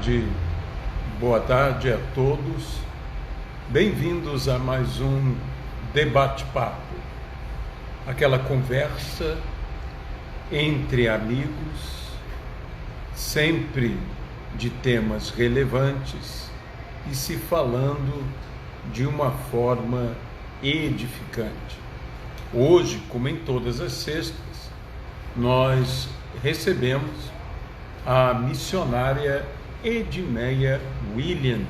tarde, boa tarde a todos. Bem-vindos a mais um debate-papo, aquela conversa entre amigos, sempre de temas relevantes e se falando de uma forma edificante. Hoje, como em todas as sextas, nós recebemos a missionária Edmeia Williams,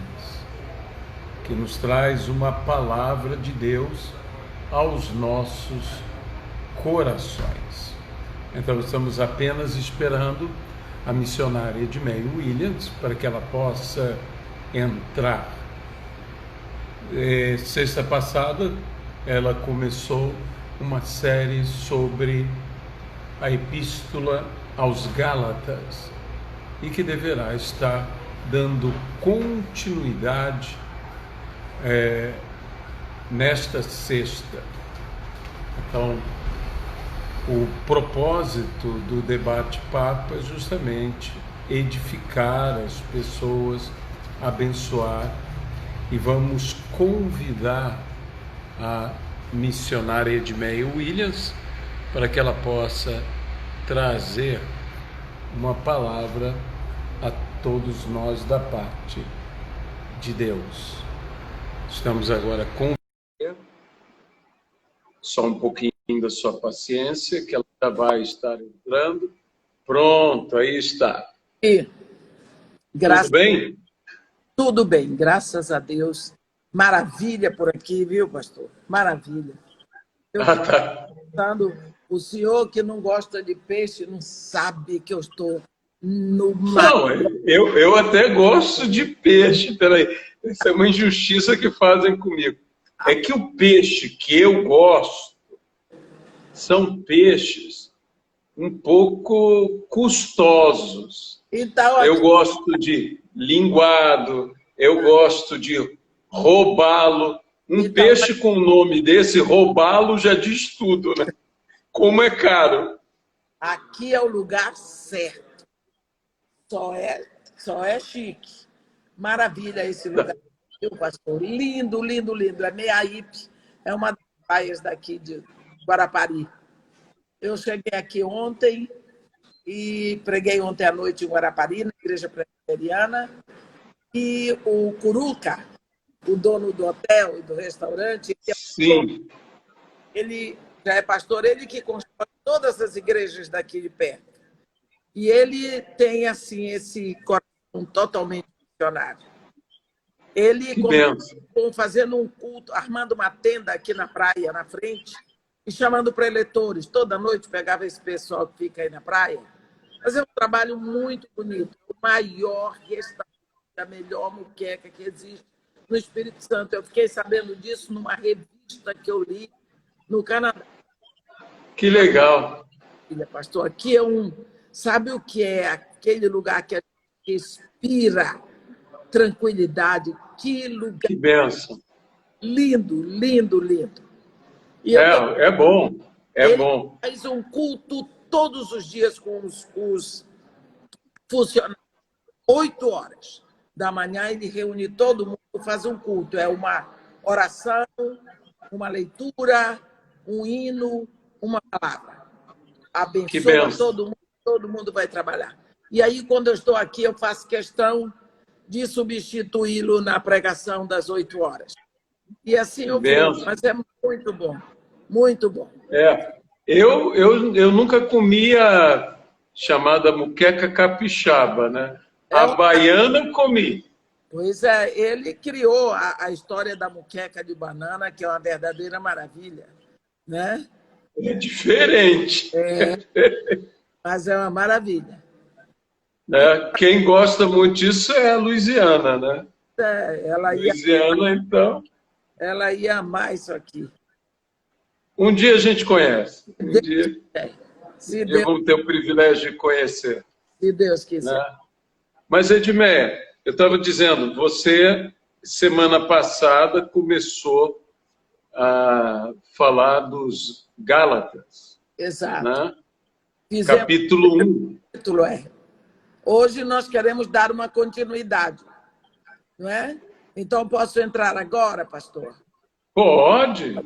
que nos traz uma palavra de Deus aos nossos corações. Então, estamos apenas esperando a missionária Edmeia Williams para que ela possa entrar. Sexta passada, ela começou uma série sobre a Epístola aos Gálatas e que deverá estar dando continuidade nesta sexta. Então, o propósito do debate-papo é justamente edificar as pessoas, abençoar, e vamos convidar a missionária Edmeia Williams para que ela possa trazer uma palavra a todos nós da parte de Deus. Estamos agora com só um pouquinho da sua paciência, que ela já vai estar entrando. Pronto, aí está. Tudo bem? Tudo bem, graças a Deus. Maravilha por aqui, viu, pastor? Maravilha. Eu Tá. O senhor que não gosta de peixe não sabe que eu estou no mar. Não, eu até gosto de peixe. Peraí, isso é uma injustiça que fazem comigo. É que o peixe que eu gosto são peixes um pouco custosos. Então, eu gosto de linguado, eu gosto de robalo. Peixe com o nome desse, robalo, já diz tudo, né? Como é caro. Aqui é o lugar certo. Só é chique. Maravilha esse lugar, viu, pastor? Lindo, lindo, lindo. É Meiaípe, é uma das praias daqui de Guarapari. Eu cheguei aqui ontem e preguei ontem à noite em Guarapari, na igreja presbiteriana, e o Curuca, o dono do hotel e do restaurante, Sim. Ele já é pastor, ele que constrói todas as igrejas daqui de perto. E ele tem, assim, esse coração totalmente missionário. Ele começou fazendo um culto, armando uma tenda aqui na praia, na frente, e chamando preletores. Toda noite pegava esse pessoal que fica aí na praia. Fazer um trabalho muito bonito. O maior restaurante, a melhor moqueca que existe no Espírito Santo. Eu fiquei sabendo disso numa revista que eu li no Canadá. Que legal. Pastor, aqui é sabe o que é aquele lugar que a gente respira tranquilidade? Que lugar. Que bênção. Lindo, lindo, lindo. E é bom, ele bom. Faz um culto todos os dias com os funcionários. 8 horas da manhã ele reúne todo mundo, faz um culto. É uma oração, uma leitura, um hino, uma palavra. Abençoa todo mundo vai trabalhar. E aí, quando eu estou aqui, eu faço questão de substituí-lo na pregação das 8 horas. E assim eu vou, mas é muito bom, muito bom. Eu nunca comia chamada muqueca capixaba, né? A baiana eu comi. Pois é, ele criou a história da muqueca de banana, que é uma verdadeira maravilha, né? É diferente. Mas é uma maravilha. Quem gosta muito disso é a Louisiana, né? Louisiana, então. Ela ia amar isso aqui. Um dia a gente conhece. Um dia vamos ter o privilégio de conhecer. Se Deus quiser. Né? Mas, Edmeia, eu estava dizendo, você, semana passada, começou a falar dos Gálatas. Exato. Né? Capítulo 1. Hoje nós queremos dar uma continuidade, não é? Então, posso entrar agora, pastor? Pode,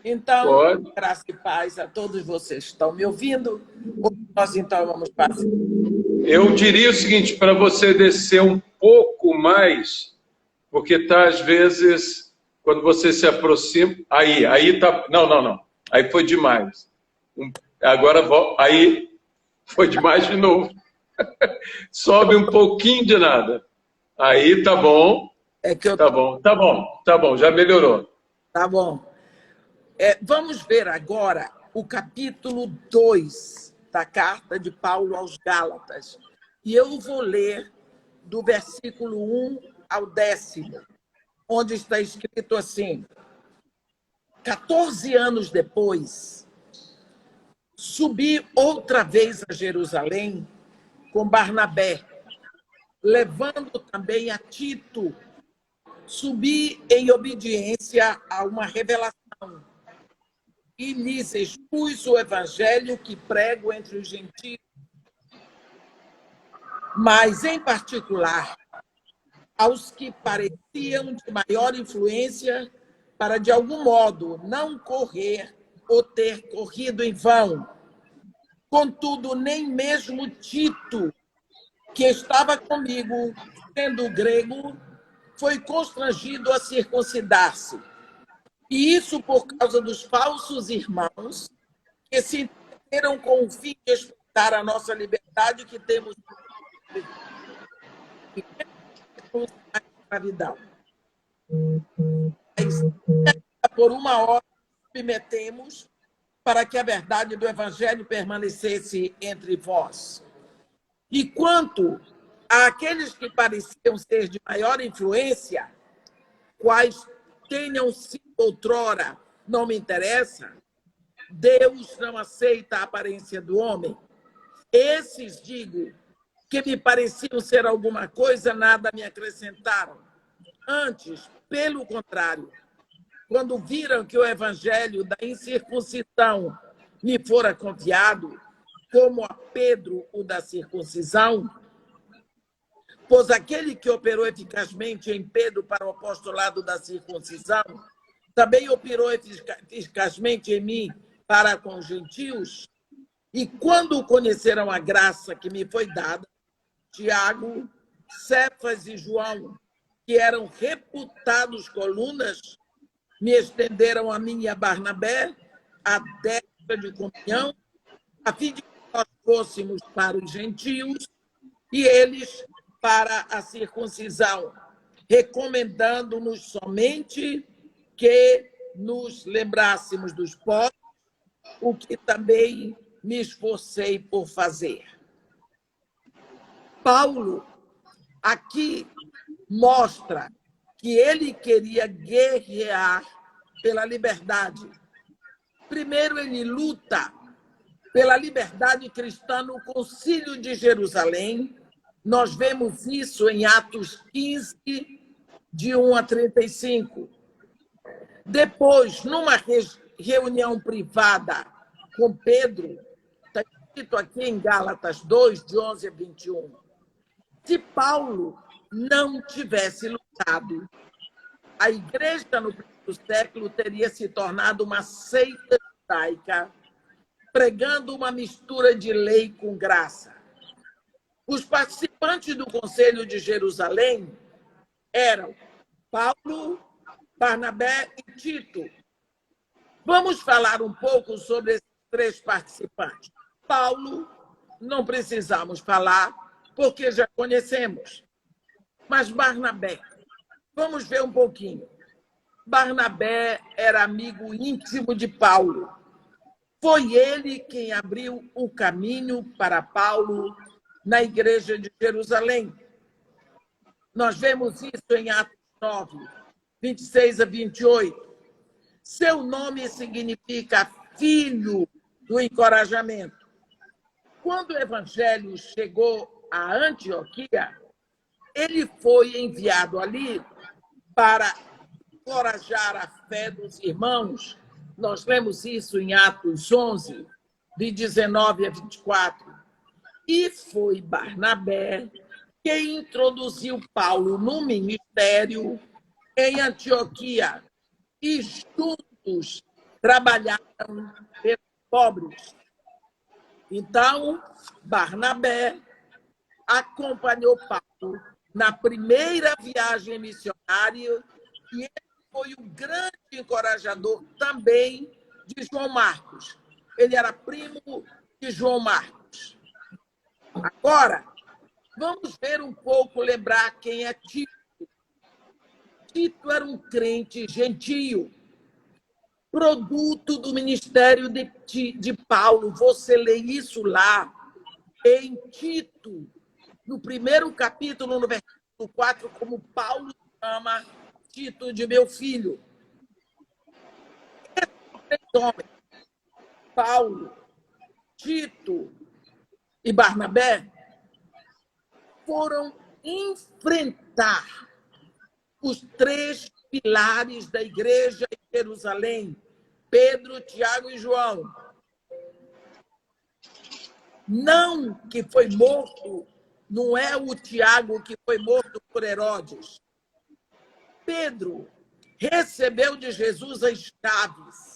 Então, pode. graça e paz a todos vocês que estão me ouvindo. Nós, então, vamos passar. Eu diria o seguinte, para você descer um pouco mais, porque tá às vezes, quando você se aproxima... Aí tá... Não. Aí foi demais. Agora, aí foi demais de novo. Sobe um pouquinho de nada. Aí tá bom. É que eu... Tá bom, já melhorou. Tá bom. Vamos ver agora o capítulo 2 da carta de Paulo aos Gálatas. E eu vou ler do versículo 1 ao 10º, onde está escrito assim: 14 anos depois, subi outra vez a Jerusalém com Barnabé, levando também a Tito. Subi em obediência a uma revelação e lhes expus o evangelho que prego entre os gentios, mas, em particular, aos que pareciam de maior influência, para, de algum modo, não correr ou ter corrido em vão. Contudo, nem mesmo Tito, que estava comigo, sendo grego, foi constrangido a circuncidar-se. E isso por causa dos falsos irmãos que se entenderam com o fim de explorar a nossa liberdade que temos a escravidão. Por uma hora submetemos para que a verdade do evangelho permanecesse entre vós. E quanto àqueles que pareciam ser de maior influência, quais tenham sido outrora, não me interessa, Deus não aceita a aparência do homem. Esses, digo, que me pareciam ser alguma coisa, nada me acrescentaram. Antes, pelo contrário, quando viram que o evangelho da incircuncisão me fora confiado, como a Pedro o da circuncisão, pois aquele que operou eficazmente em Pedro para o apostolado da circuncisão, também operou eficazmente em mim para com os gentios. E quando conheceram a graça que me foi dada, Tiago, Cefas e João, que eram reputados colunas, me estenderam a mim e a Barnabé a destra de comunhão, a fim de que nós fôssemos para os gentios e eles para a circuncisão, recomendando-nos somente que nos lembrássemos dos povos, o que também me esforcei por fazer. Paulo aqui mostra que ele queria guerrear pela liberdade. Primeiro, ele luta pela liberdade cristã no Concílio de Jerusalém. Nós vemos isso em Atos 15, de 1 a 35. Depois, numa reunião privada com Pedro, está escrito aqui em Gálatas 2, de 11 a 21, se Paulo não tivesse lutado, a igreja no primeiro século teria se tornado uma seita judaica, pregando uma mistura de lei com graça. Os participantes do Conselho de Jerusalém eram Paulo, Barnabé e Tito. Vamos falar um pouco sobre esses três participantes. Paulo, não precisamos falar, porque já conhecemos. Mas Barnabé, vamos ver um pouquinho. Barnabé era amigo íntimo de Paulo. Foi ele quem abriu o caminho para Paulo na igreja de Jerusalém. Nós vemos isso em Atos 9, 26 a 28. Seu nome significa filho do encorajamento. Quando o evangelho chegou a Antioquia, ele foi enviado ali para encorajar a fé dos irmãos. Nós lemos isso em Atos 11, de 19 a 24. E foi Barnabé quem introduziu Paulo no ministério em Antioquia. E juntos trabalharam pelos pobres. Então, Barnabé acompanhou Paulo na primeira viagem missionária e ele foi o grande encorajador também de João Marcos. Ele era primo de João Marcos. Agora, vamos ver um pouco, lembrar quem é Tito. Tito era um crente gentio, produto do ministério de Paulo. Você lê isso lá em Tito, no primeiro capítulo, no versículo 4, como Paulo chama Tito de meu filho. Esses três homens, Paulo, Tito e Barnabé, foram enfrentar os três pilares da igreja em Jerusalém: Pedro, Tiago e João. Não que foi morto, não é o Tiago que foi morto por Herodes. Pedro recebeu de Jesus as chaves.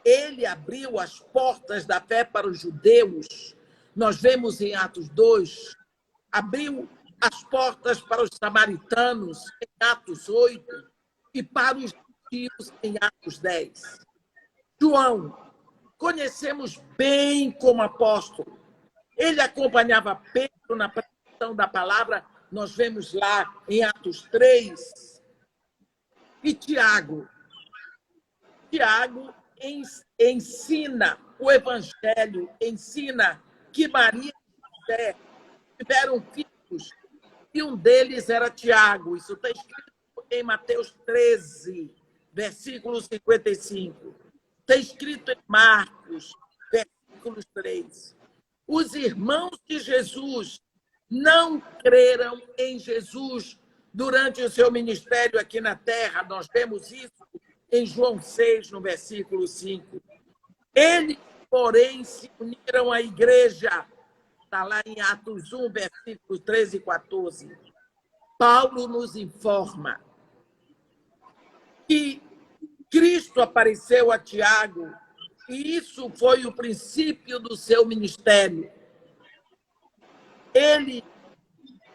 Ele abriu as portas da fé para os judeus. Nós vemos em Atos 2, abriu as portas para os samaritanos em Atos 8 e para os gentios em Atos 10. João, conhecemos bem como apóstolo. Ele acompanhava Pedro na pregação da palavra, nós vemos lá em Atos 3. E Tiago ensina o evangelho, ensina que Maria e José tiveram filhos, e um deles era Tiago. Isso está escrito em Mateus 13, versículo 55. Está escrito em Marcos, versículo 3. Os irmãos de Jesus não creram em Jesus durante o seu ministério aqui na terra. Nós vemos isso em João 6, no versículo 5. Eles, porém, se uniram à igreja. Está lá em Atos 1, versículos 13 e 14. Paulo nos informa que Cristo apareceu a Tiago, e isso foi o princípio do seu ministério.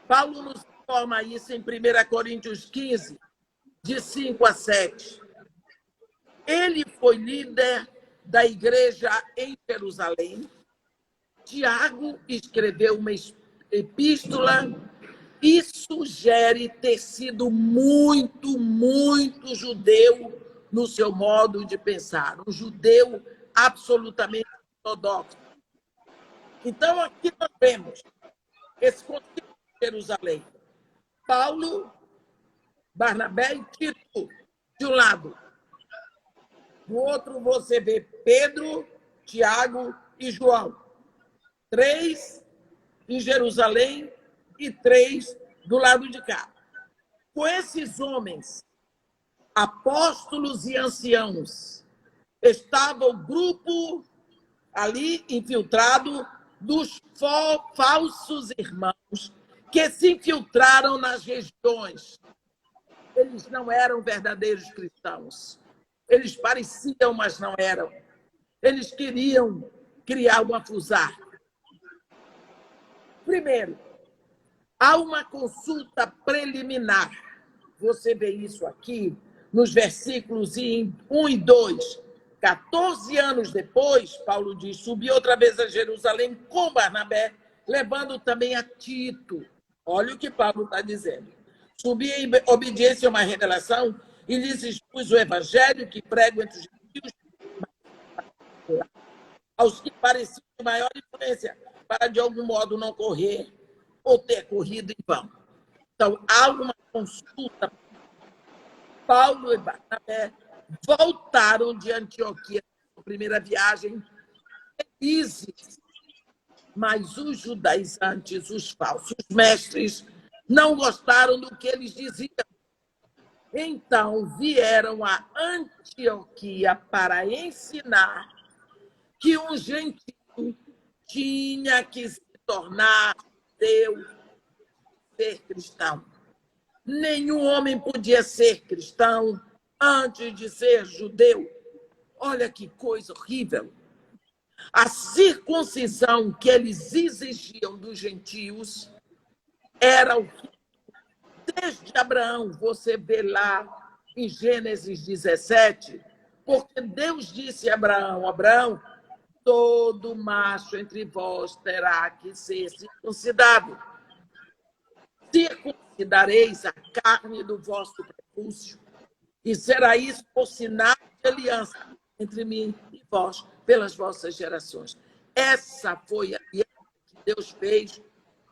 Paulo nos informa isso em 1 Coríntios 15, de 5 a 7. Ele foi líder da igreja em Jerusalém. Tiago escreveu uma epístola e sugere ter sido muito, muito judeu no seu modo de pensar, um judeu absolutamente ortodoxo. Então, aqui nós vemos esse contexto de Jerusalém. Paulo, Barnabé e Tito, de um lado. Do outro, você vê Pedro, Tiago e João. 3 em Jerusalém e 3 do lado de cá. Com esses homens, apóstolos e anciãos, estava o grupo ali infiltrado dos falsos irmãos que se infiltraram nas regiões. Eles não eram verdadeiros cristãos. Eles pareciam, mas não eram. Eles queriam criar uma fusar. Primeiro, há uma consulta preliminar. Você vê isso aqui nos versículos 1 e 2. 14 anos depois, Paulo diz, subi outra vez a Jerusalém com Barnabé, levando também a Tito. Olha o que Paulo está dizendo. Subi em obediência a uma revelação e lhes expus o evangelho que prego entre os gentios, aos que pareciam de maior influência, para de algum modo não correr ou ter corrido em vão. Então, há uma consulta. Paulo e Barnabé voltaram de Antioquia na primeira viagem felizes, mas os judaizantes, os falsos mestres, não gostaram do que eles diziam. Então, vieram a Antioquia para ensinar que um gentio tinha que ser tornar judeu, ser cristão. Nenhum homem podia ser cristão antes de ser judeu. Olha que coisa horrível. A circuncisão que eles exigiam dos gentios era o que, desde Abraão, você vê lá em Gênesis 17, porque Deus disse a Abraão, Abraão, todo macho entre vós terá que ser circuncidado. Circuncidareis a carne do vosso prepúcio, e será isso por sinal de aliança entre mim e vós, pelas vossas gerações. Essa foi a aliança que Deus fez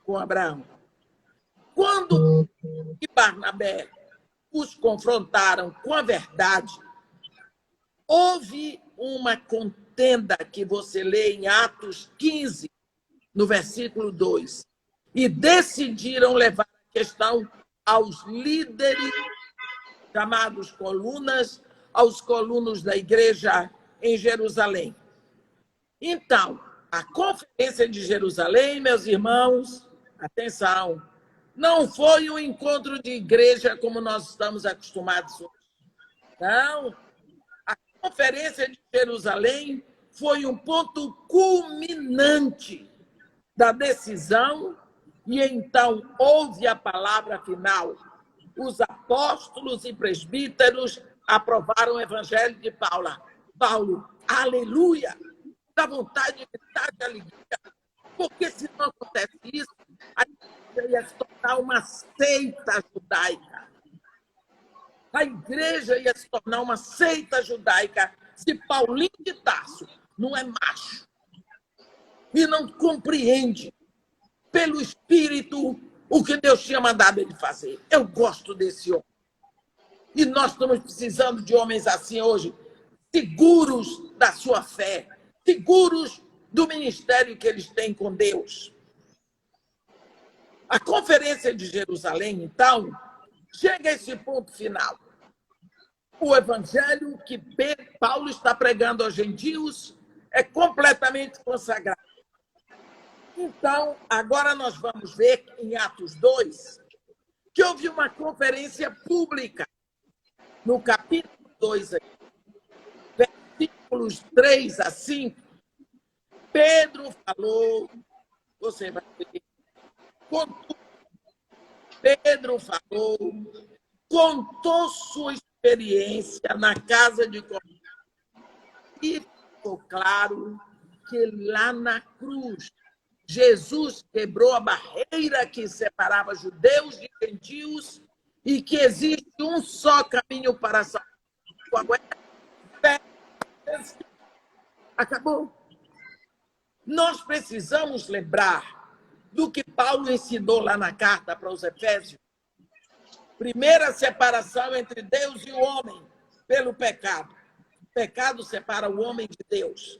com Abraão. Quando Barnabé os confrontaram com a verdade, houve uma contenda que você lê em Atos 15, no versículo 2, e decidiram levar a questão aos líderes chamados colunas, aos colunos da igreja em Jerusalém. Então, a Conferência de Jerusalém, meus irmãos, atenção, não foi um encontro de igreja como nós estamos acostumados hoje. Não. A Conferência de Jerusalém foi um ponto culminante da decisão e então houve a palavra final. Os apóstolos e presbíteros aprovaram o evangelho de Paulo. Aleluia! Dá vontade de gritar de alegria. Porque se não acontece isso, a igreja ia se tornar uma seita judaica. A igreja ia se tornar uma seita judaica se Paulinho de Tarso não é macho e não compreende pelo Espírito o que Deus tinha mandado ele fazer. Eu gosto desse homem. E nós estamos precisando de homens assim hoje, seguros da sua fé, seguros do ministério que eles têm com Deus. A Conferência de Jerusalém, então, chega a esse ponto final. O evangelho que Paulo está pregando aos gentios é completamente consagrado. Então, agora nós vamos ver em Atos 2 que houve uma conferência pública no capítulo 2, versículos 3 a 5. Pedro falou, você vai ver, Pedro falou, contou sua experiência na casa de Cornélio e ficou claro que lá na cruz Jesus quebrou a barreira que separava judeus de gentios e que existe um só caminho para a salvação. Acabou. Nós precisamos lembrar do que Paulo ensinou lá na carta para os Efésios. Primeira separação entre Deus e o homem pelo pecado. O pecado separa o homem de Deus.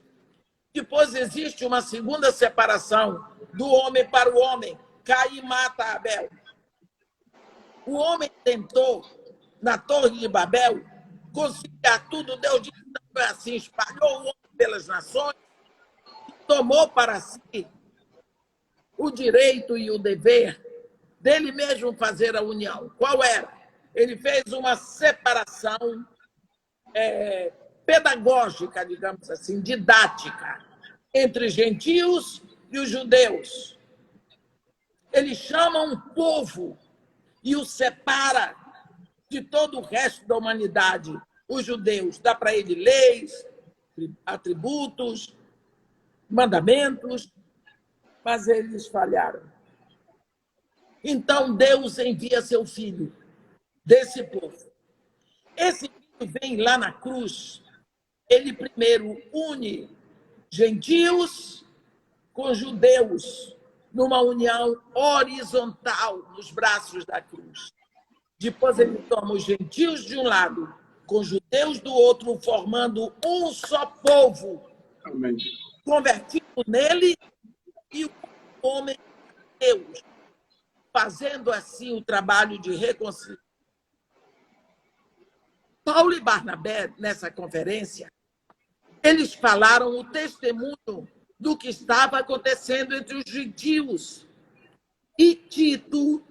Depois existe uma segunda separação do homem para o homem. Caim mata Abel. O homem tentou, na Torre de Babel, conciliar tudo. Deus disse, não é assim, espalhou o homem pelas nações e tomou para si o direito e o dever dele mesmo fazer a união. Qual era? Ele fez uma separação pedagógica, digamos assim, didática, entre gentios e os judeus. Ele chama um povo e o separa de todo o resto da humanidade. Os judeus, dá para ele leis, atributos, mandamentos, mas eles falharam. Então Deus envia seu filho desse povo. Esse filho vem lá na cruz, ele primeiro une gentios com judeus numa união horizontal nos braços da cruz. Depois ele toma os gentios de um lado, com judeus do outro, formando um só povo. Amém. Convertido nele e o homem Deus, fazendo assim o trabalho de reconciliação. Paulo e Barnabé, nessa conferência, eles falaram o testemunho do que estava acontecendo entre os gentios. E Tito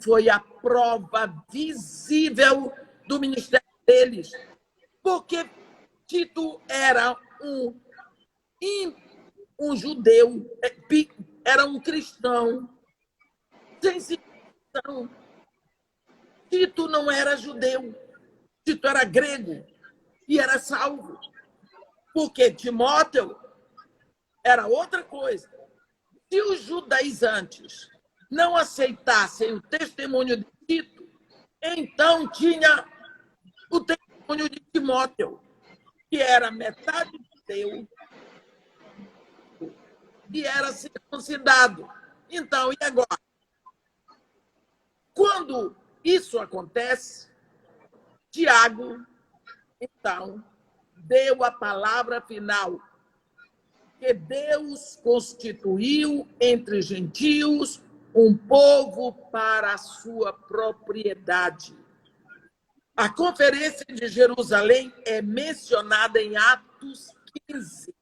foi a prova visível do ministério deles, porque Tito era um judeu, era um cristão, sem circuncisão. Tito não era judeu, Tito era grego e era salvo, porque Timóteo era outra coisa. Se os judaizantes não aceitassem o testemunho de Tito, então tinha o testemunho de Timóteo, que era metade judeu e era circuncidado. Então, e agora? Quando isso acontece, Tiago, então, deu a palavra final, que Deus constituiu entre gentios um povo para a sua propriedade. A Conferência de Jerusalém é mencionada em Atos 15,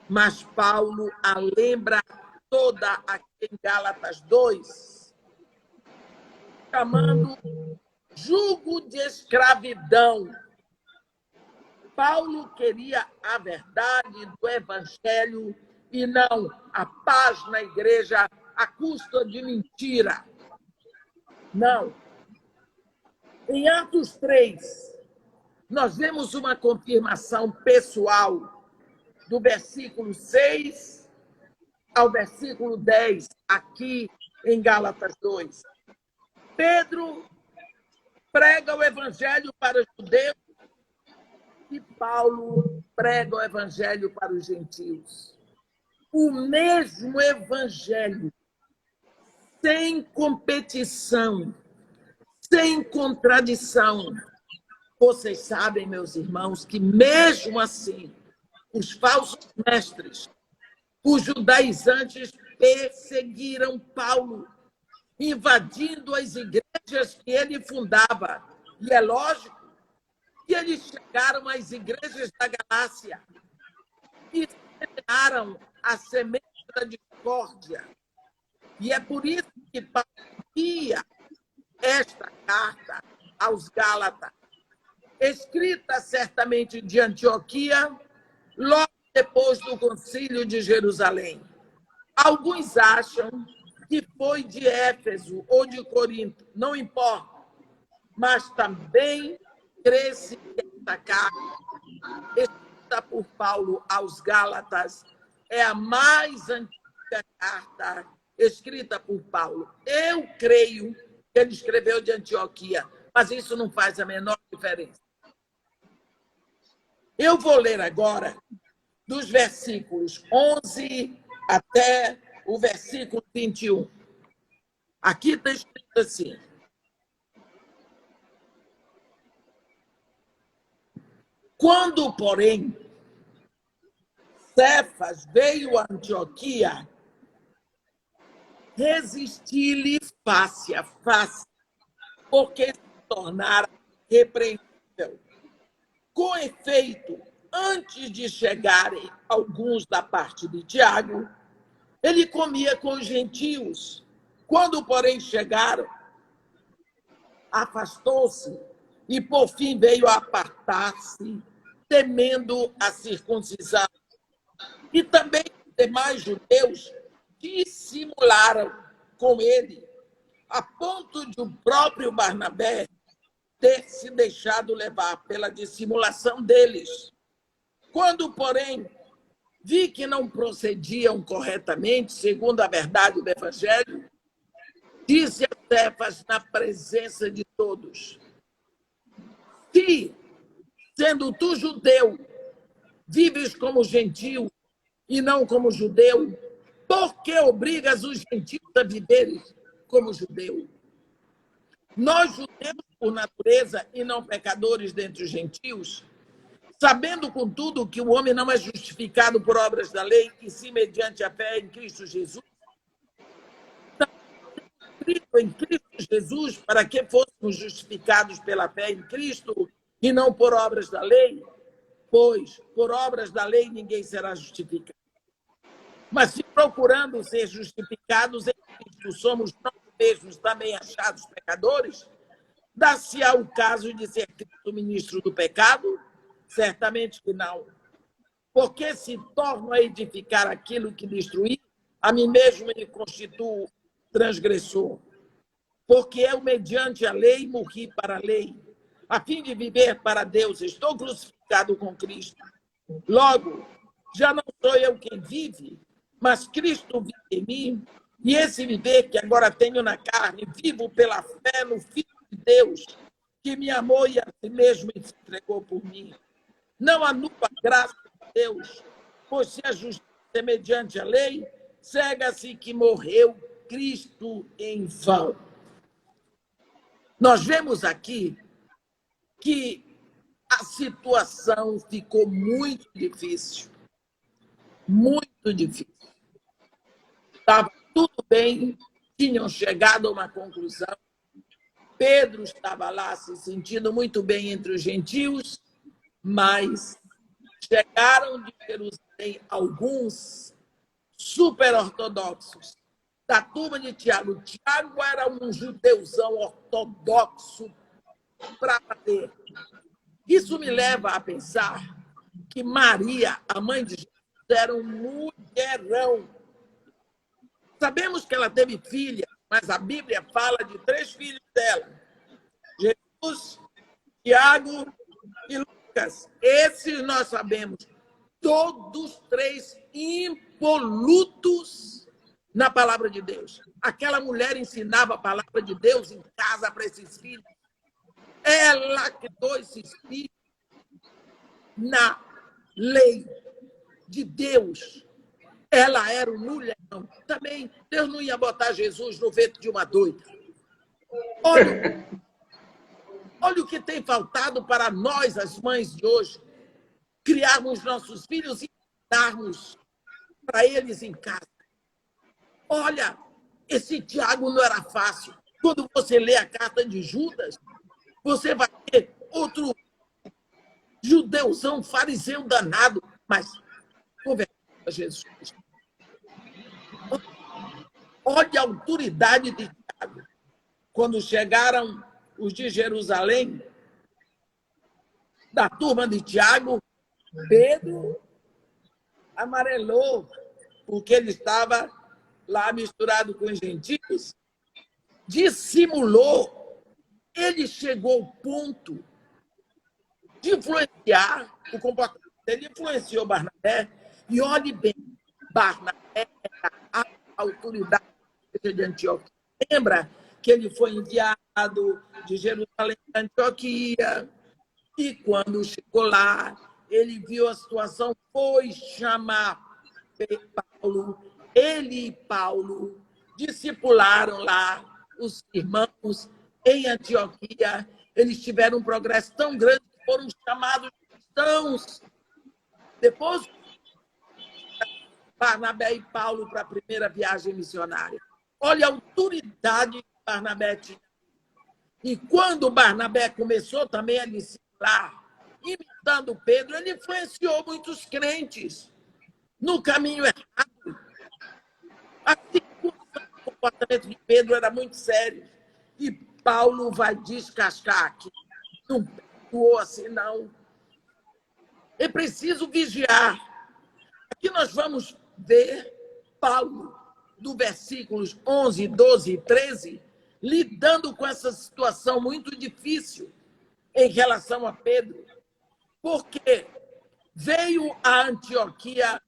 mas Paulo a lembra toda aqui em Gálatas 2, chamando jugo de escravidão. Paulo queria a verdade do evangelho e não a paz na igreja à custa de mentira. Não. Em Atos 3, nós vemos uma confirmação pessoal do versículo 6 ao versículo 10, aqui em Gálatas 2. Pedro prega o evangelho para os judeus e Paulo prega o evangelho para os gentios. O mesmo evangelho, sem competição, sem contradição. Vocês sabem, meus irmãos, que mesmo assim, os falsos mestres, os judaizantes perseguiram Paulo, invadindo as igrejas que ele fundava. E é lógico que eles chegaram às igrejas da Galácia e semearam a semente da discórdia. E é por isso que Paulo envia esta carta aos Gálatas, escrita certamente de Antioquia, logo depois do Concílio de Jerusalém. Alguns acham que foi de Éfeso ou de Corinto, não importa, mas também crê-se que esta carta, escrita por Paulo aos Gálatas, é a mais antiga carta escrita por Paulo. Eu creio que ele escreveu de Antioquia, mas isso não faz a menor diferença. Eu vou ler agora dos versículos 11 até o versículo 21. Aqui está escrito assim: quando, porém, Cefas veio a Antioquia, resisti-lhe face a face, porque se tornara repreensível. Com efeito, antes de chegarem alguns da parte de Tiago, ele comia com os gentios. Quando, porém, chegaram, afastou-se e, por fim, veio a apartar-se, temendo a circuncisão. E também os demais judeus dissimularam com ele, a ponto de o próprio Barnabé ter se deixado levar pela dissimulação deles. Quando, porém, vi que não procediam corretamente, segundo a verdade do Evangelho, disse a Cefas na presença de todos: se, sendo tu judeu, vives como gentio e não como judeu, por que obrigas os gentios a viverem como judeu? Nós, judeus, por natureza, e não pecadores dentre os gentios, sabendo, contudo, que o homem não é justificado por obras da lei, e sim mediante a fé em Cristo Jesus, em Cristo Jesus, para que fôssemos justificados pela fé em Cristo e não por obras da lei, pois por obras da lei ninguém será justificado. Mas se procurando ser justificados em Cristo, somos nós mesmos também achados pecadores, dá-se-á o caso de ser Cristo ministro do pecado? Certamente que não. Porque se torno a edificar aquilo que destruí, a mim mesmo me constituo transgressor. Porque eu, mediante a lei, morri para a lei, a fim de viver para Deus. Estou crucificado com Cristo. Logo, já não sou eu quem vive, mas Cristo vive em mim. E esse viver que agora tenho na carne, vivo pela fé no Filho de Deus, que me amou e a si mesmo se entregou por mim. Não anula a graça de Deus, pois se a justiça é mediante a lei, cega-se que morreu Cristo em vão. Nós vemos aqui que a situação ficou muito difícil. Muito difícil. Estava tudo bem, tinham chegado a uma conclusão. Pedro estava lá se sentindo muito bem entre os gentios, mas chegaram de Jerusalém alguns super-ortodoxos da turma de Tiago. Tiago era um judeuzão ortodoxo para valer. Isso me leva a pensar que Maria, a mãe de Jesus, era um mulherão. Sabemos que ela teve filha, mas a Bíblia fala de 3 filhos dela: Jesus, Tiago e Lucas. Esses nós sabemos, todos 3 impolutos na palavra de Deus. Aquela mulher ensinava a palavra de Deus em casa para esses filhos. Ela criou esses filhos na lei de Deus. Ela era um mulherão. Também Deus não ia botar Jesus no ventre de uma doida. Olha o que tem faltado para nós, as mães de hoje, criarmos nossos filhos e darmos para eles em casa. Olha, esse Tiago não era fácil. Quando você lê a carta de Judas, você vai ter outro judeuzão, fariseu danado, mas convertido a Jesus. Olha a autoridade de Tiago. Quando chegaram os de Jerusalém, da turma de Tiago, Pedro amarelou, porque ele estava lá misturado com os gentios, dissimulou. Ele chegou ao ponto de influenciar o comportamento dele, influenciou Barnabé. E olhe bem, Barnabé era a autoridade de Antioquia. Lembra que ele foi enviado de Jerusalém para Antioquia, e quando chegou lá, ele viu a situação, foi chamar Paulo. Ele e Paulo discipularam lá os irmãos em Antioquia. Eles tiveram um progresso tão grande que foram chamados cristãos. Depois, Barnabé e Paulo para a primeira viagem missionária. Olha a autoridade que Barnabé tinha. E quando Barnabé começou também a discipular, imitando Pedro, ele influenciou muitos crentes no caminho errado. Assim, o comportamento de Pedro era muito sério. E Paulo vai descascar aqui. Não perdoou assim, não. É preciso vigiar. Aqui nós vamos ver Paulo, do versículos 11, 12 e 13, lidando com essa situação muito difícil em relação a Pedro, porque veio a Antioquia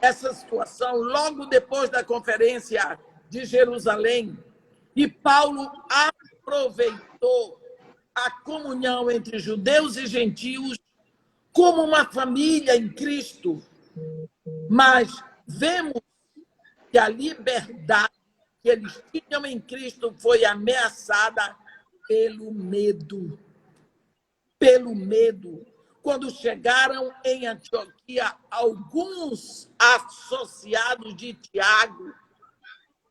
essa situação logo depois da conferência de Jerusalém, e Paulo aproveitou a comunhão entre judeus e gentios como uma família em Cristo, mas vemos que a liberdade que eles tinham em Cristo foi ameaçada pelo medo. Pelo medo. Quando chegaram em Antioquia, alguns associados de Tiago,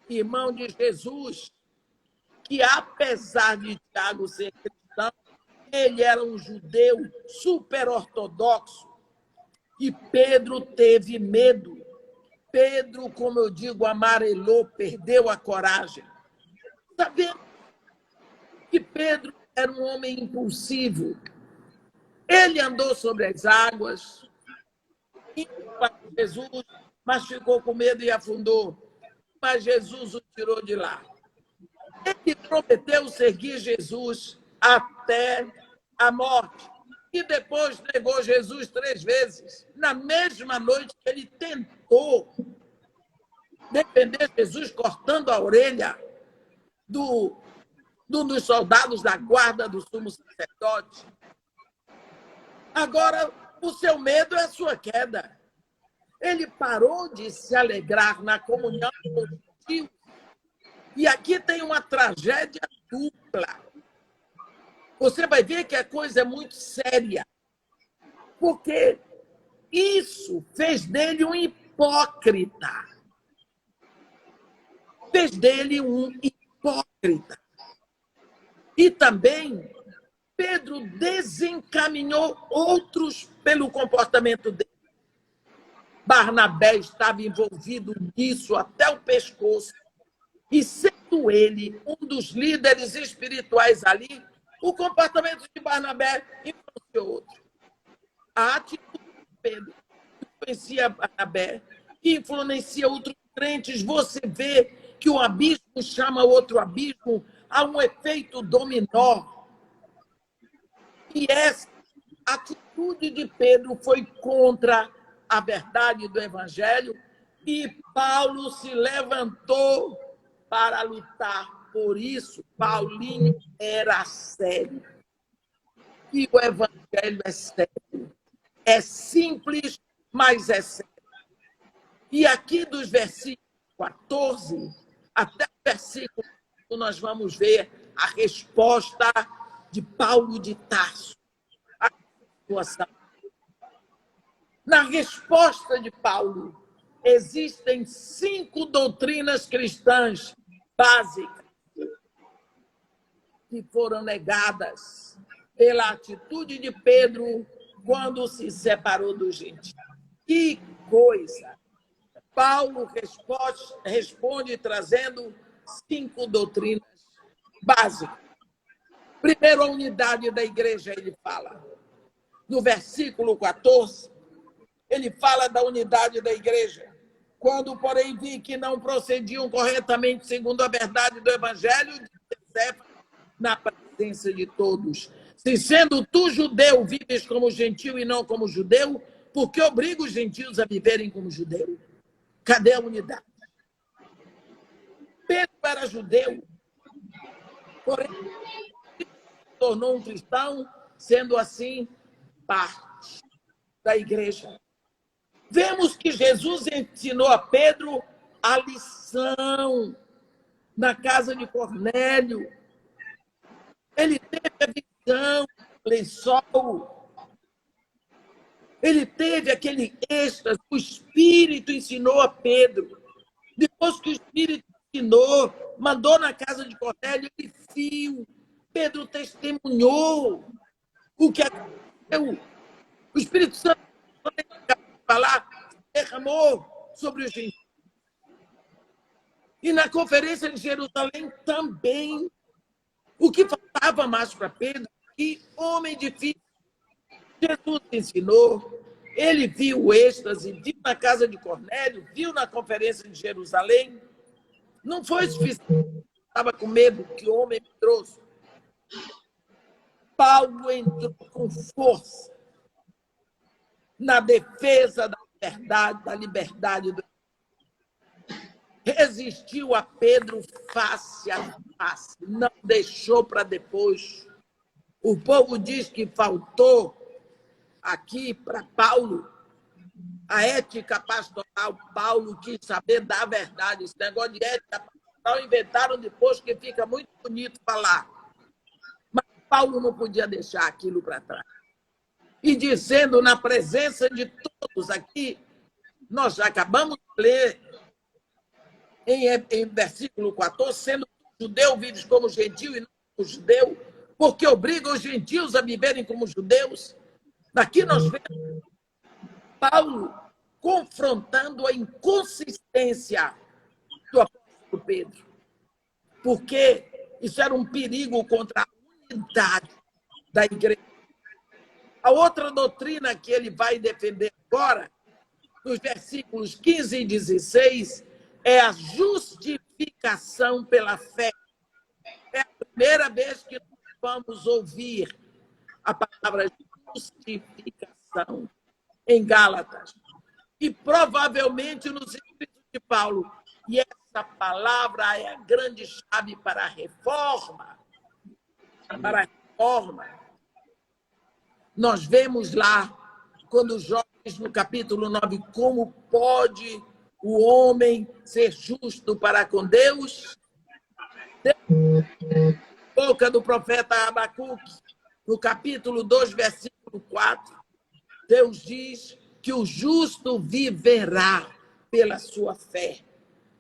irmão de Jesus, que apesar de Tiago ser cristão, ele era um judeu super ortodoxo, E Pedro teve medo. Pedro, como eu digo, amarelou, perdeu a coragem. Sabendo que Pedro era um homem impulsivo. Ele andou sobre as águas, indo para Jesus, mas ficou com medo e afundou. Mas Jesus o tirou de lá. Ele prometeu seguir Jesus até a morte. E depois negou Jesus 3 vezes. Na mesma noite que ele tentou defender Jesus, cortando a orelha dos soldados da guarda do sumo sacerdote. Agora, o seu medo é a sua queda. Ele parou de se alegrar na comunhão com os gentios. E aqui tem uma tragédia dupla. Você vai ver que a coisa é muito séria. Porque isso fez dele um hipócrita. Fez dele um hipócrita. E também Pedro desencaminhou outros pelo comportamento dele. Barnabé estava envolvido nisso até o pescoço. E sendo ele um dos líderes espirituais ali, o comportamento de Barnabé influenciou outro. A atitude de Pedro influencia Barnabé, que influencia outros crentes. Você vê que um abismo chama outro abismo, há um efeito dominó. E essa atitude de Pedro foi contra a verdade do Evangelho, e Paulo se levantou para lutar por isso. Paulinho era sério. E o Evangelho é sério. É simples, mas é sério. E aqui dos versículos 14 até o versículo 5, nós vamos ver a resposta de Paulo de Tarso à situação. Na resposta de Paulo, existem 5 doutrinas cristãs básicas que foram negadas pela atitude de Pedro quando se separou do gentios. Que coisa! Paulo responde trazendo 5 doutrinas básicas. Primeiro, a unidade da igreja, ele fala. No versículo 14, ele fala da unidade da igreja. Quando, porém, vi que não procediam corretamente segundo a verdade do Evangelho, disse na presença de todos: se sendo tu judeu, vives como gentil e não como judeu, porque obriga os gentios a viverem como judeu? Cadê a unidade? Pedro era judeu, porém, se tornou um cristão, sendo assim parte da igreja. Vemos que Jesus ensinou a Pedro a lição na casa de Cornélio. Ele teve a visão do lençol. Ele teve aquele êxtase. O Espírito ensinou a Pedro. Depois que o Espírito ensinou, mandou na casa de Cornélio, ele viu. Pedro testemunhou o que aconteceu. O Espírito Santo falar, derramou sobre os gentios. E na conferência de Jerusalém também. O que faltava mais para Pedro? Que homem difícil. Jesus ensinou, ele viu o êxtase, viu na casa de Cornélio, viu na conferência de Jerusalém. Não foi suficiente. Estava com medo, que homem medroso. Paulo entrou com força na defesa da verdade, da liberdade. Resistiu a Pedro face a face, não deixou para depois. O povo diz que faltou aqui para Paulo a ética pastoral. Paulo quis saber da verdade. Esse negócio de ética pastoral inventaram depois, que fica muito bonito falar. Mas Paulo não podia deixar aquilo para trás. E dizendo na presença de todos aqui, nós já acabamos de ler em versículo 14, sendo judeu, vives como gentil e não como judeu, porque obriga os gentios a viverem como judeus. Daqui nós vemos Paulo confrontando a inconsistência do apóstolo Pedro, porque isso era um perigo contra a unidade da igreja. A outra doutrina que ele vai defender agora, nos versículos 15 e 16, é a justificação pela fé. É a primeira vez que nós vamos ouvir a palavra justificação em Gálatas. E provavelmente nos escritos de Paulo. E essa palavra é a grande chave para a reforma. Para a reforma. Nós vemos lá, quando os jovens, no capítulo 9, como pode o homem ser justo para com Deus? Boca do profeta Abacuque, no capítulo 2, versículo 4, Deus diz que o justo viverá pela sua fé.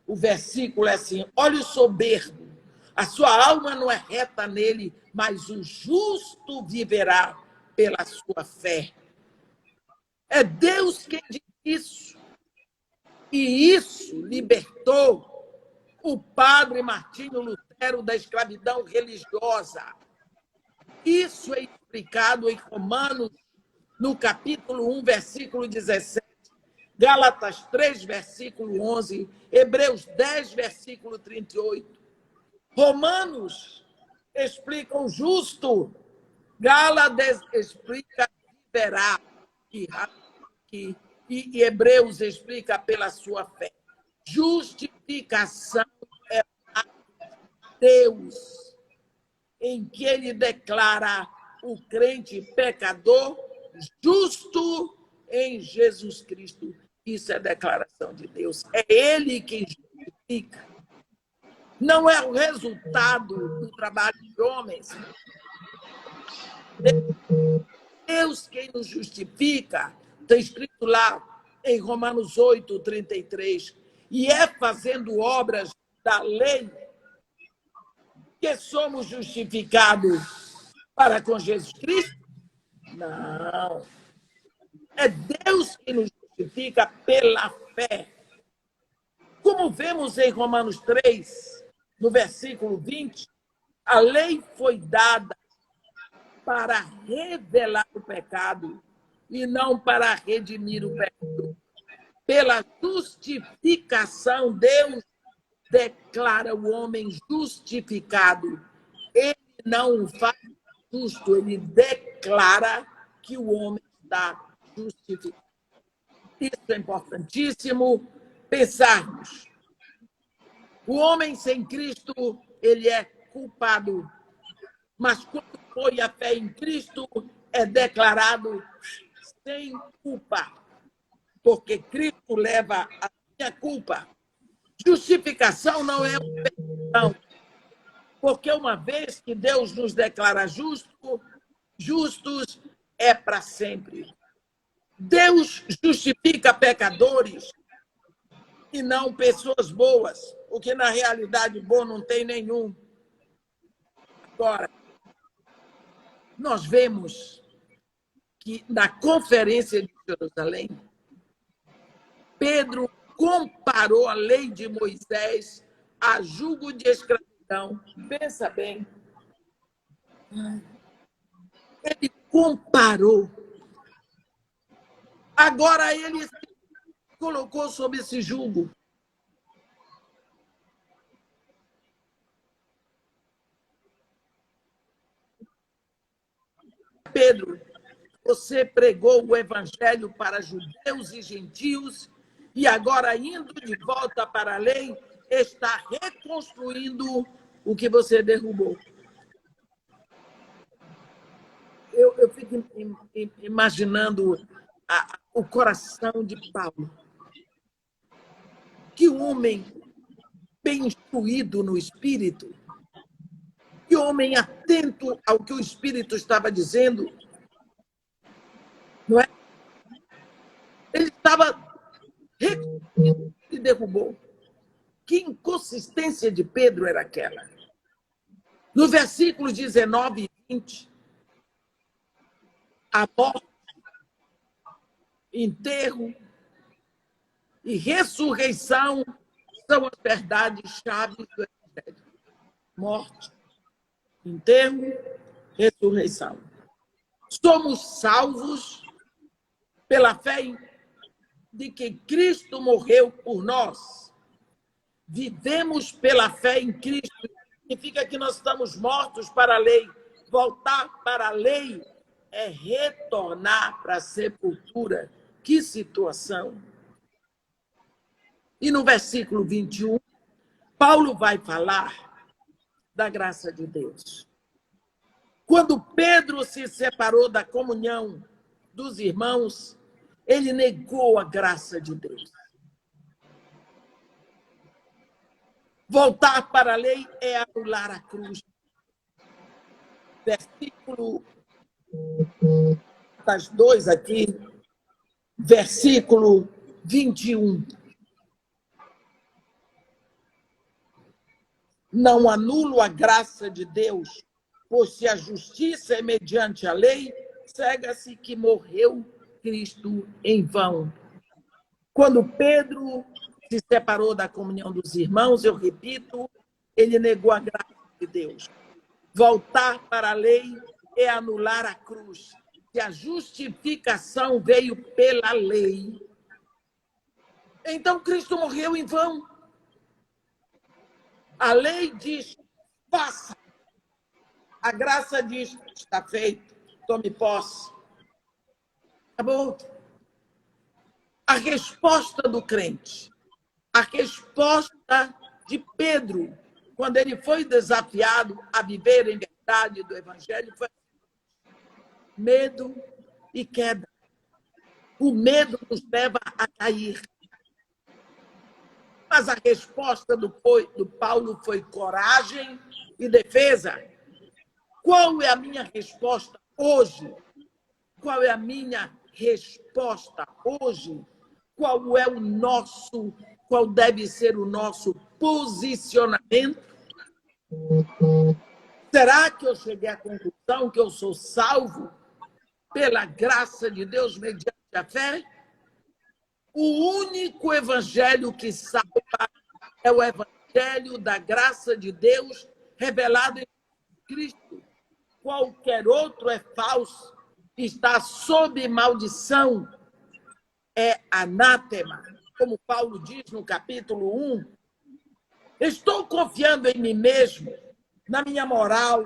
O versículo é assim: olha o soberbo, a sua alma não é reta nele, mas o justo viverá pela sua fé. É Deus quem diz isso. E isso libertou o padre Martinho Lutero da escravidão religiosa. Isso é explicado em Romanos, no capítulo 1, versículo 17, Gálatas 3, versículo 11, Hebreus 10, versículo 38. Romanos explica o justo, Gálatas explica viverá, e Hebreus explica pela sua fé. Justificação é Deus, em que ele declara o crente pecador justo em Jesus Cristo. Isso é declaração de Deus. É ele quem justifica. Não é o resultado do trabalho de homens. Deus quem nos justifica. Está escrito lá em Romanos 8, 33. E é fazendo obras da lei que somos justificados para com Jesus Cristo? Não. É Deus que nos justifica pela fé. Como vemos em Romanos 3, no versículo 20, a lei foi dada para revelar o pecado e não para redimir o pecado. Pela justificação, Deus declara o homem justificado. Ele não o faz justo, ele declara que o homem está justificado. Isso é importantíssimo pensarmos. O homem sem Cristo, ele é culpado. Mas quando foi a fé em Cristo, é declarado sem culpa. Porque Cristo leva a minha culpa. Justificação não é uma perfeição. Porque uma vez que Deus nos declara justos é para sempre. Deus justifica pecadores e não pessoas boas, o que na realidade bom não tem nenhum. Agora, nós vemos que na conferência de Jerusalém, Pedro comparou a lei de Moisés a jugo de escravidão. Pensa bem. Ele comparou. Agora ele se colocou sob esse jugo. Pedro, você pregou o evangelho para judeus e gentios e agora, indo de volta para a lei, está reconstruindo o que você derrubou. Eu fico imaginando o coração de Paulo. Que homem bem instruído no Espírito, que homem atento ao que o Espírito estava dizendo, não é? Ele estava reconstruindo o que derrubou. Que inconsistência de Pedro era aquela? No versículo 19 e 20, a morte enterro e ressurreição são as verdades-chave do Evangelho. Morte, enterro, ressurreição. Somos salvos pela fé de que Cristo morreu por nós. Vivemos pela fé em Cristo. Significa que nós estamos mortos para a lei. Voltar para a lei é retornar para a sepultura. Que situação! E no versículo 21, Paulo vai falar da graça de Deus. Quando Pedro se separou da comunhão dos irmãos, ele negou a graça de Deus. Voltar para a lei é anular a cruz. Versículo 2 aqui, versículo 21. Não anulo a graça de Deus, pois se a justiça é mediante a lei, cega-se que morreu Cristo em vão. Quando Pedro se separou da comunhão dos irmãos, eu repito, ele negou a graça de Deus. Voltar para a lei é anular a cruz. Se a justificação veio pela lei, então Cristo morreu em vão. A lei diz, faça. A graça diz, está feito, tome posse. Acabou. A resposta do crente, a resposta de Pedro, quando ele foi desafiado a viver em verdade do Evangelho, foi medo e queda. O medo nos leva a cair. Mas a resposta do Paulo foi coragem e defesa. Qual é a minha resposta hoje? Qual é a minha resposta hoje? Qual deve ser o nosso posicionamento? Será que eu cheguei à conclusão que eu sou salvo pela graça de Deus mediante a fé? O único evangelho que salva é o evangelho da graça de Deus revelado em Cristo. Qualquer outro é falso, está sob maldição, é anátema. Como Paulo diz no capítulo 1, estou confiando em mim mesmo, na minha moral,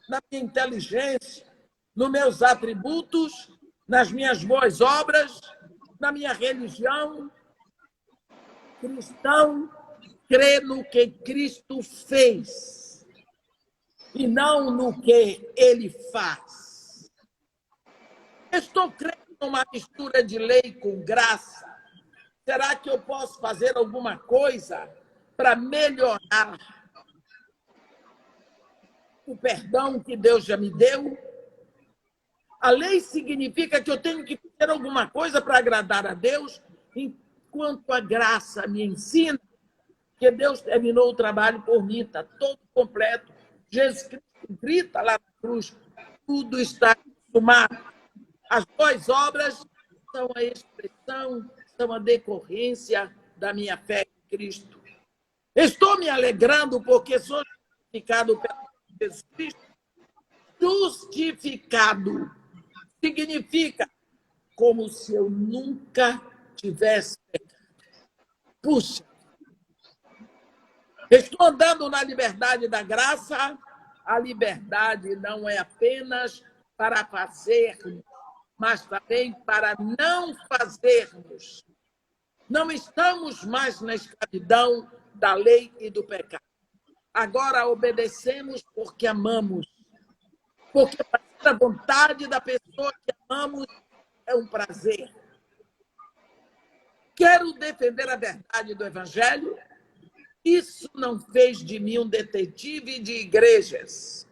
na minha inteligência, nos meus atributos, nas minhas boas obras, na minha religião. Cristão crê no que Cristo fez e não no que ele faz. Estou crendo numa mistura de lei com graça. Será que eu posso fazer alguma coisa para melhorar o perdão que Deus já me deu? A lei significa que eu tenho que fazer alguma coisa para agradar a Deus, enquanto a graça me ensina que Deus terminou o trabalho por mim, está todo completo. Jesus Cristo grita lá na cruz, tudo está consumado. As boas obras são a expressão, são a decorrência da minha fé em Cristo. Estou me alegrando porque sou justificado pelo Jesus Cristo. Justificado significa como se eu nunca tivesse pecado. Puxa, estou andando na liberdade da graça. A liberdade não é apenas para fazermos, mas também para não fazermos. Não estamos mais na escravidão da lei e do pecado. Agora obedecemos porque amamos. Porque fazer a vontade da pessoa que amamos é um prazer. Quero defender a verdade do Evangelho. Isso não fez de mim um detetive de igrejas,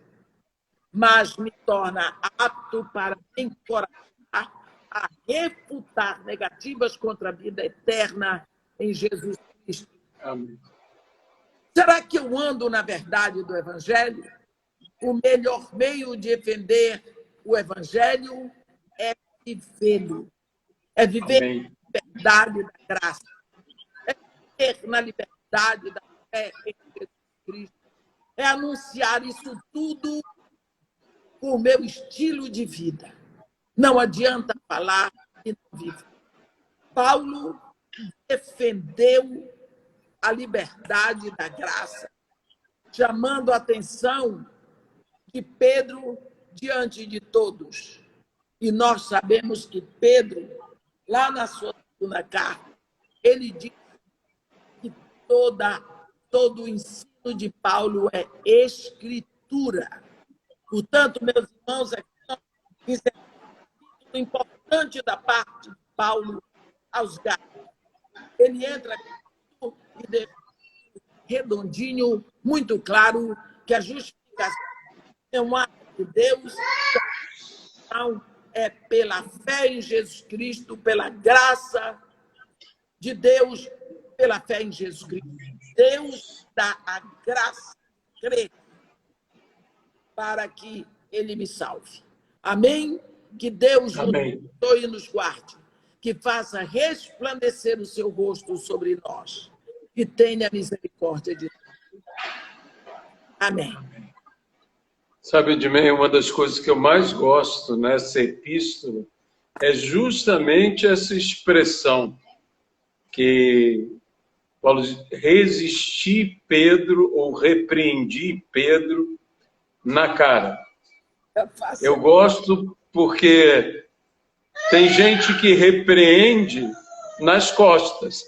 mas me torna apto para encorajar a refutar negativas contra a vida eterna em Jesus Cristo. Amém. Será que eu ando na verdade do Evangelho? O melhor meio de defender o Evangelho é vivê-lo. é viver Amém. na liberdade da graça, é viver na liberdade da fé em Jesus Cristo, é anunciar isso tudo por meu estilo de vida. Não adianta falar e não viver. Paulo defendeu a liberdade da graça, chamando a atenção de Pedro diante de todos. E nós sabemos que Pedro, lá na sua segunda carta, ele diz que todo o ensino de Paulo é escritura. Portanto, meus irmãos, isso é muito importante da parte de Paulo aos Gálatas. Ele entra e deixa redondinho, muito claro, que a justificação é um ato de Deus, é pela fé em Jesus Cristo, pela graça de Deus, pela fé em Jesus Cristo. Deus dá a graça de crer para que ele me salve. Amém? Que Deus nos abençoe e nos guarde, que faça resplandecer o seu rosto sobre nós, que tenha misericórdia de nós. Amém. Sabe, Edmei, uma das coisas que eu mais gosto nessa epístola é justamente essa expressão que Paulo diz, resisti Pedro ou repreendi Pedro na cara. Eu gosto porque tem gente que repreende nas costas.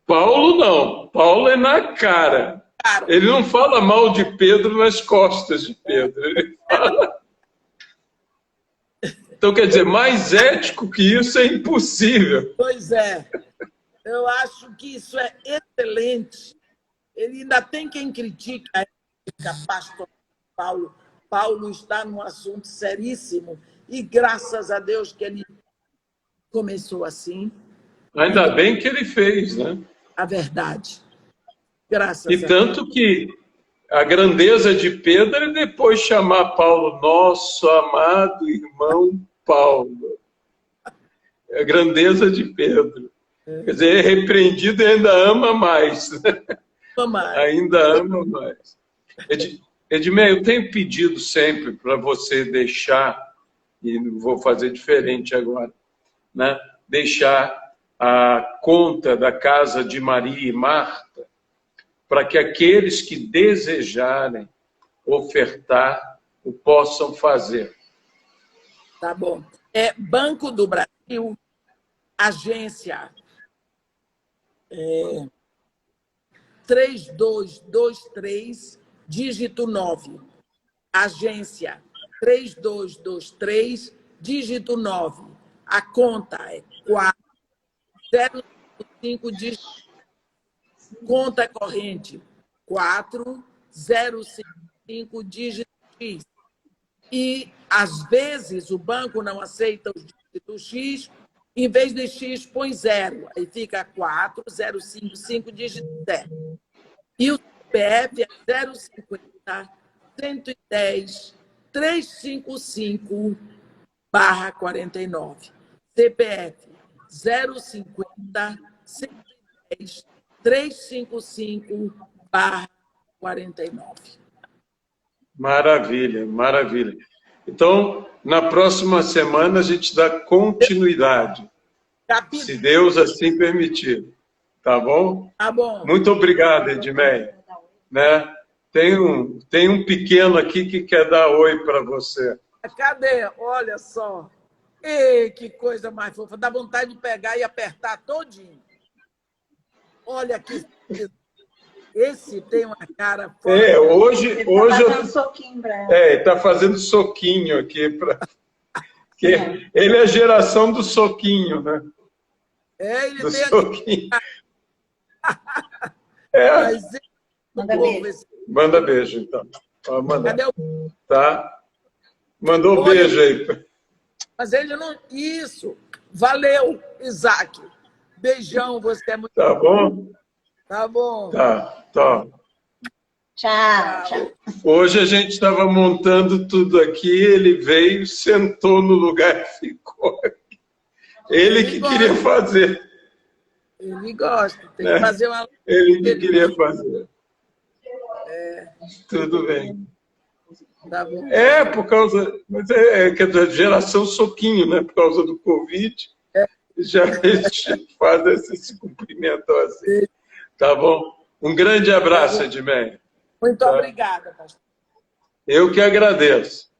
Paulo não. Paulo é na cara. Ele não fala mal de Pedro nas costas de Pedro. Ele fala... Então, quer dizer, mais ético que isso é impossível. Pois é. Eu acho que isso é excelente. Ele ainda tem quem critica a ética pastor Paulo. Paulo está num assunto seríssimo e graças a Deus que ele começou assim. Ainda bem que ele fez, né? A verdade. Graças e tanto que a grandeza de Pedro é depois chamar Paulo, nosso amado irmão Paulo. É a grandeza de Pedro. Quer dizer, é repreendido e ainda ama mais. Ainda ama mais. Edmei, eu tenho pedido sempre para você deixar, e vou fazer diferente agora, né? Deixar a conta da casa de Maria e Marta, para que aqueles que desejarem ofertar o possam fazer. Tá bom. É Banco do Brasil, agência 3223, dígito 9. Agência 3223, dígito 9. A conta é 4055, dígito. Conta corrente 4055, dígito X. E, às vezes, o banco não aceita o dígito X, em vez de X, põe 0. Aí fica 4055, dígito 0. E o CPF é 050 110 355/49. CPF 050 110 355/49. Maravilha, maravilha. Então, na próxima semana, a gente dá continuidade, se Deus assim permitir. Tá bom? Tá bom. Muito obrigado, Edmei. Né? Tem um pequeno aqui que quer dar oi para você. Cadê? Olha só. Ei, que coisa mais fofa. Dá vontade de pegar e apertar todinho. Olha aqui. Esse tem uma cara forte. Hoje fazendo soquinho pra ela. Está fazendo soquinho aqui. Ele é a geração do soquinho, né? Ele do tem soquinho. Mas Manda beijo. Manda beijo, então. Cadê o... Tá? Mandou beijo aí. Mas ele não... Isso. Valeu, Isaac. Beijão, você é muito... Tá bom? Tá bom. Tá. Tchau, tchau. Hoje a gente estava montando tudo aqui, ele veio, sentou no lugar e ficou. Ele que queria fazer. Ele gosta, tem que fazer uma... Ele que queria fazer. Tudo bem. Tá bom. Por causa... Mas que é da geração soquinho, né? Por causa do Covid, já eles fazem se cumprimentam assim. Tá bom? Um grande abraço, Edmeia. Muito obrigada, pastor. Eu que agradeço.